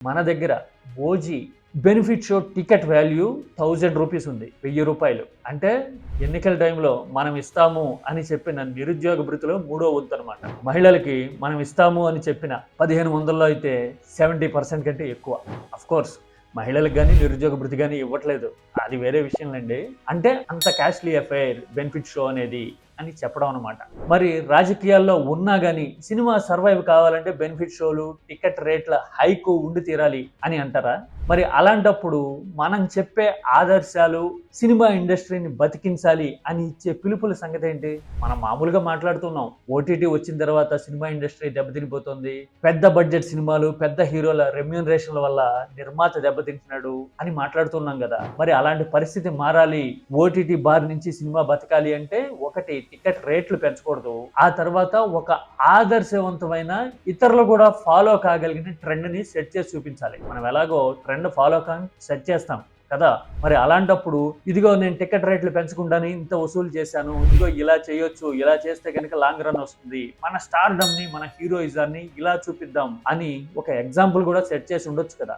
మన దగ్గర OG benefit show ticket value 1000 rupees ఉంది, 1000 రూపాయలు. అంటే ఎన్నికల టైంలో మనం ఇస్తాము అని చెప్పిన నిరుద్యోగ భృతిలో మూడో వంతు అనమాట. మహిళలకి మనం ఇస్తాము అని చెప్పిన 1500లో అయితే 70% కంటే ఎక్కువ. అఫ్ కోర్స్ మహిళలకు కానీ నిరుద్యోగ భృతి కానీ ఇవ్వట్లేదు, అది వేరే విషయంలండి. అంటే అంత కాస్ట్లీ అఫైర్ బెనిఫిట్ షో అనేది అని చెప్పడం అనమాట. మరి రాజకీయాల్లో ఉన్నా కానీ సినిమా సర్వైవ్ కావాలంటే బెనిఫిట్ షోలు, టికెట్ రేట్ల హైకు ఉండి తీరాలి అని అంటారా? మరి అలాంటప్పుడు మనం చెప్పే ఆదర్శాలు సినిమా ఇండస్ట్రీని బతికించాలి అని ఇచ్చే పిలుపుల సంగతి ఏంటి? మనం మామూలుగా మాట్లాడుతున్నాం, ఓటీటీ వచ్చిన తర్వాత సినిమా ఇండస్ట్రీ దెబ్బతినిపోతుంది, పెద్ద బడ్జెట్ సినిమాలు, పెద్ద హీరోల రెమ్యూనరేషన్ల వల్ల నిర్మాత దెబ్బతింటున్నాడు అని మాట్లాడుతున్నాం కదా. మరి అలాంటి పరిస్థితి మారాలి, ఓటీటీ బార్ నుంచి సినిమా బతకాలి అంటే ఒకటి టికెట్ రేట్లు పెంచకూడదు, ఆ తర్వాత ఒక ఆదర్శవంతమైన ఇతరులు కూడా ఫాలో కాగలిగిన ట్రెండ్ ని సెట్ చేసి చూపించాలి. మనం ఎలాగో ట్రెండ్ ఫాలో కాని సెట్ చేస్తాం కదా. మరి అలాంటప్పుడు ఇదిగో నేను టికెట్ రేట్లు పెంచకుండానే ఇంత వసూలు చేశాను, ఇదిగో ఇలా చేయొచ్చు, ఇలా చేస్తే కనుక లాంగ్ రన్ వస్తుంది, మన స్టార్డమ్ ని, మన హీరోయిజాన్ని ఇలా చూపిద్దాం అని ఒక ఎగ్జాంపుల్ కూడా సెట్ చేసి ఉండొచ్చు కదా.